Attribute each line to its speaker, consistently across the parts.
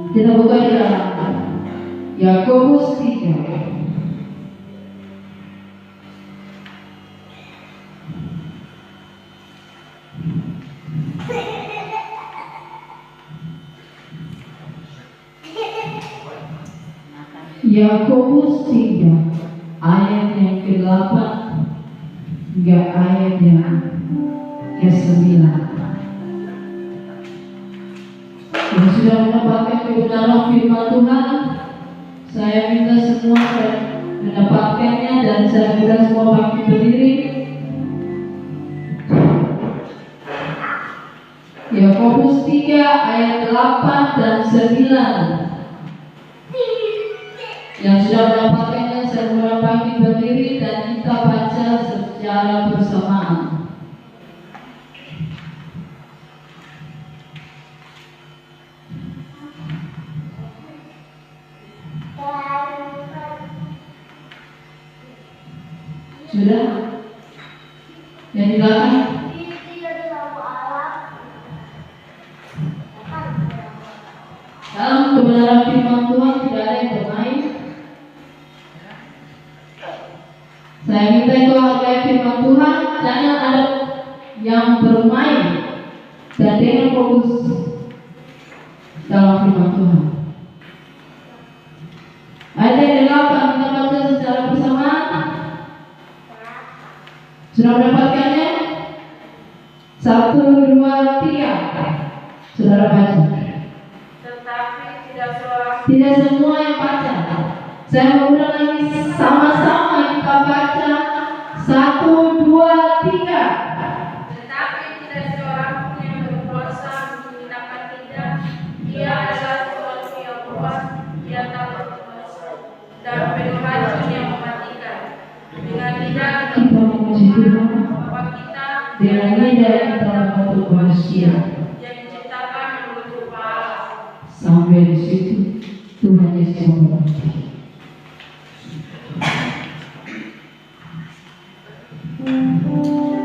Speaker 1: Kita buka di dalam Yakobus 3. Yakobus 3 ayat yang ke-8 hingga ayat yang ke-9. Yang sudah mendapatkan kebenaran firman Tuhan, saya minta semua mendapatkannya dan saya minta semua bangkit berdiri. Yakobus 3 ayat 8 dan 9. Yang sudah mendapatkannya saya mulai bangkit berdiri dan kita baca secara bersamaan. Sudah? Yang di belakang? Dalam kebenaran firman Tuhan tidak ada yang bermain. Saya minta itu hargai firman Tuhan, jangan ada yang bermain dan dengan fokus dalam firman Tuhan. Ayat yang 8 kita baca secara bersamaan. Sudah mendapatkannya? 1, 2, 3. Saudara baca.
Speaker 2: Tetapi
Speaker 1: tidak semua yang baca. Saya mengulang lagi, sama-sama kita baca. 1, 2, 3.
Speaker 2: Tetapi tidak seorang pun yang berkuasa menghinakan lidah. Dia adalah sesuatu yang kuat, dia tak berkuasa. Dan penuh racun yang mematikan. Dengan lidah
Speaker 1: Kita memuji Tuhan.
Speaker 2: Bapa kita,
Speaker 1: Dengan lidah kita membentuk manusia.
Speaker 2: yang diciptakan menurut Allah.
Speaker 1: Sampai di situ Tuhan Yesus memberkati.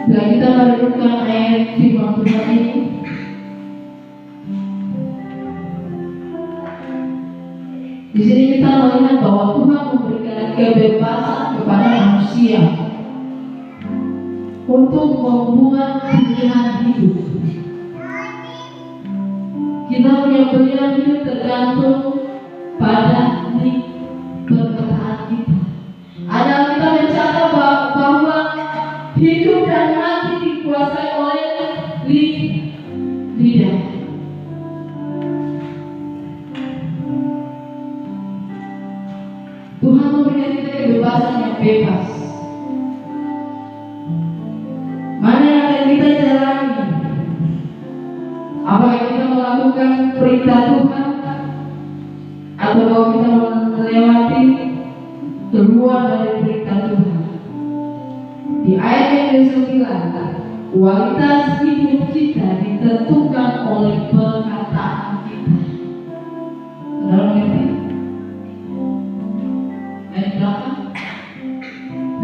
Speaker 1: Dan kita merenungkan ayat firman Tuhan ini. Di sini kita melihat bahwa Tuhan memberikan kebebasan kepada manusia untuk membuat pilihan hidup. Kita punya pilihan hidup tergantung pada perkataan kita. Ada kita mencatat bahwa hidup dan mati dikuasai oleh lidah. Tuhan memberikan kita kebebasan yang bebas. Mana yang akan kita jalani? Apakah kita melakukan perintah Tuhan atau kalau kita melewati keluar dari perintah Tuhan? Di ayat yang ke-9, kualitas hidup kita ditentukan oleh perkataan kita. Saudara mengerti? Ayat belakang.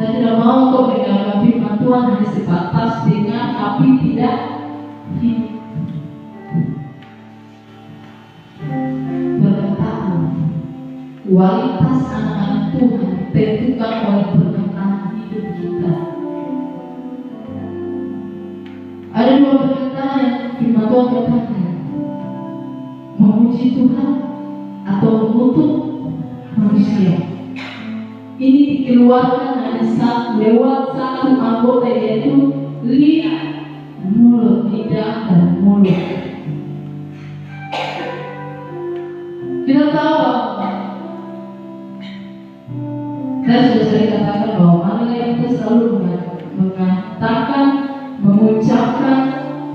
Speaker 1: Saya tidak mau kau mendengarkan firman Tuhan hanya sebatas dengar tapi tidak hidup. Perkataan, kualitas anak-anak Tuhan ditentukan oleh perkataan hidup kita. Ada dua perkataan yang firman Tuhan katakan, memuji Tuhan atau mengutuk manusia. Ini dikeluarkan hanya lewat satu anggota, yaitu lidah dan mulut. Kita tahu, saya sudah sering katakan bahwa manusia itu selalu mengatakan, mengucapkan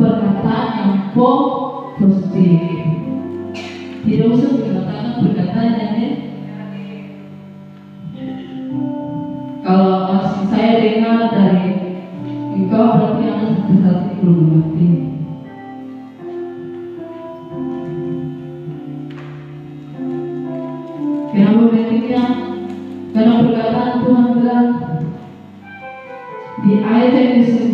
Speaker 1: perkataan yang positif. Tidak usah mengatakan perkataan yang negatif. Kalau masih saya dengar dari engkau, berarti anak sampai saat ini belum mengerti. Kenapa begini? Karena perkataan Tuhan bilang di ayat yang ke-9,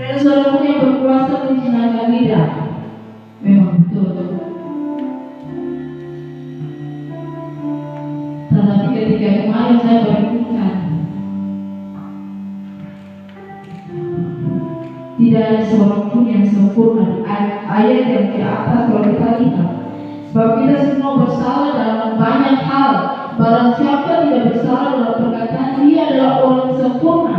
Speaker 1: dan seorang pun yang berkuasa menjinakkan lidah. Memang betul. tidak ada seorang pun yang sempurna. Di ayat yang di atas kalau kita lihat, sebab kita semua bersalah dalam banyak hal. Barang siapa tidak bersalah dalam perkataan, dia adalah orang sempurna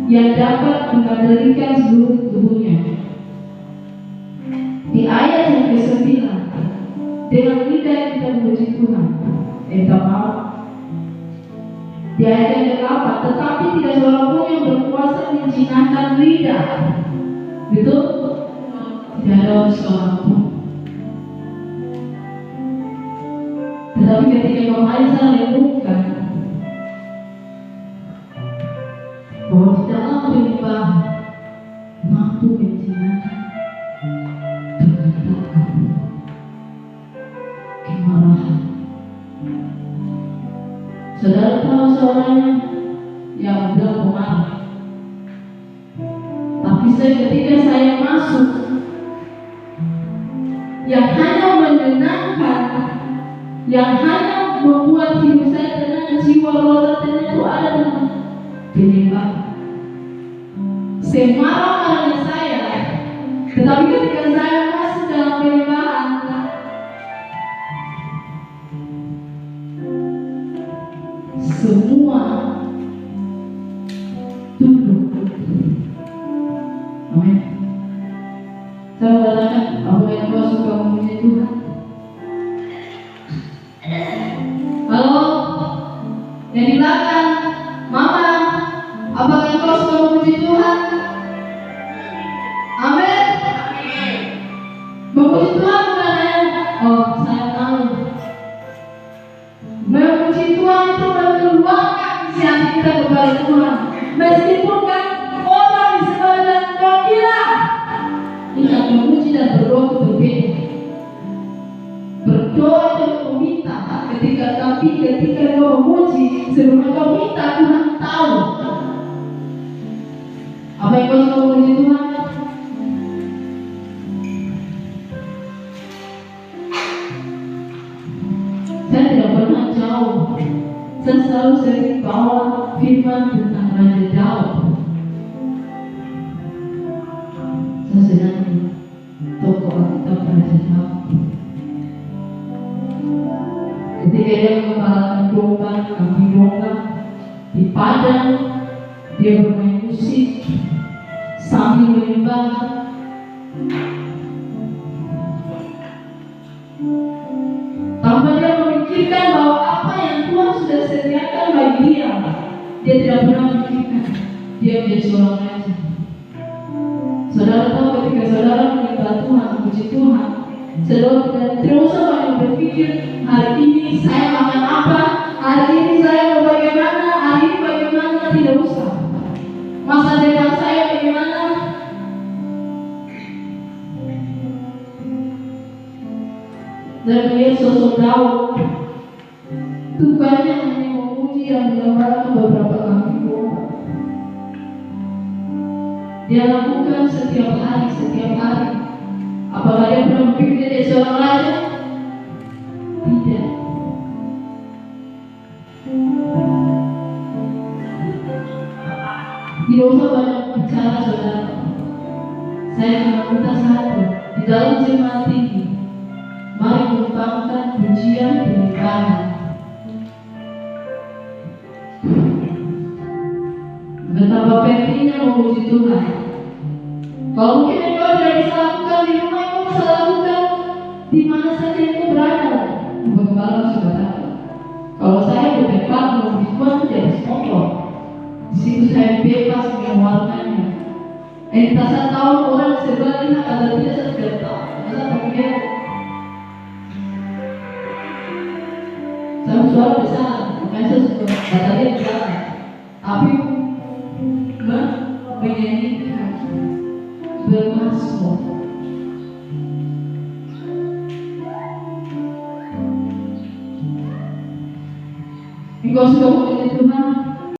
Speaker 1: yang dapat mengendalikan seluruh tubuhnya. Di ayat yang ke-9, dengan lidah kita memuji Tuhan. Di ayat yang ke-8, tetapi tidak seorang pun yang berkuasa menjinakkan lidah. Betul? Tidak ada seorang pun. Tetapi ketika kemarin saya menemukan bahwa di dalam penyembahan mampu menjinakkan kegetaran, kemarahan. Saudara tahu seorangnya yang bilang pemarah. Tapi ketika saya masuk, yang hanya menyenangkan, yang hanya membuat hidup saya tenang, jiwa roh saya tenang, itu adalah penyembahan. Semarah-marahnya saya, tetapi ketika saya masuk dalam penyembahan, semua tunduk. Amin. Saya mengatakan, apa yang kau suka memuji Tuhan? Halo, yang di belakang, Mama, apakah kau suka memuji Tuhan? Amin. Memuji Tuhan bukan hanya, oh saya tahu. Memuji Tuhan itu mengeluarkan isi hati kita kepada Tuhan. Meskipun kan orang di sebelah kau gila. Ingat, memuji dan berdoa itu berbeda. Berdoa itu meminta, ketika kau memuji, sebelum kau minta, Tuhan tahu apa yang kau suka memuji Tuhan. Saya tidak pernah jauh. Saya selalu sering bawa firman tentang Raja Daud. Saya senang tokoh Alkitab Raja Daud. Ketika dia mengembalakan domba, kambing domba di padang, dia bermain musik sambil menyembah. Tanpa dia memikirkan bahwa apa yang Tuhan sudah sediakan bagi dia, dia tidak pernah memikirkan dia menjadi seorang raja. Saudara tahu, ketika saudara menyembah Tuhan, memuji Tuhan, saudara tidak terus banyak berpikir, hari ini saya makan apa, hari ini saya mau bagaimana, hari ini bagaimana, tidak usah. Masa depan saya bagaimana? Dan melihat sosok Daud, tugasnya hanya memuji dan menyembah beberapa kambing domba. Dia lakukan setiap hari. Apakah dia pernah berpikir dia seorang raja? Tidak. Tidak usah banyak bicara, saudara. Saya akan minta satu di dalam jemaat ini. Mari menumpangkan pujian penyembahan. Betapa pentingnya memuji Tuhan. Kalau mungkin engkau tidak bisa lakukan di rumah, engkau bisa lakukan di mana saja engkau berada. Bagaimana saudara? Kalau saya bertempat memuji Tuhan itu tidak kontrol. Di situ saya bebas mengeluarkannya. Entah saya tahu orang sebelah lihat atau tidak, saya tidak tahu. Masa pakai saya suara besar, makanya saya suka batalnya besar. Tapi menyanyikan, bermasmur. Engkau suka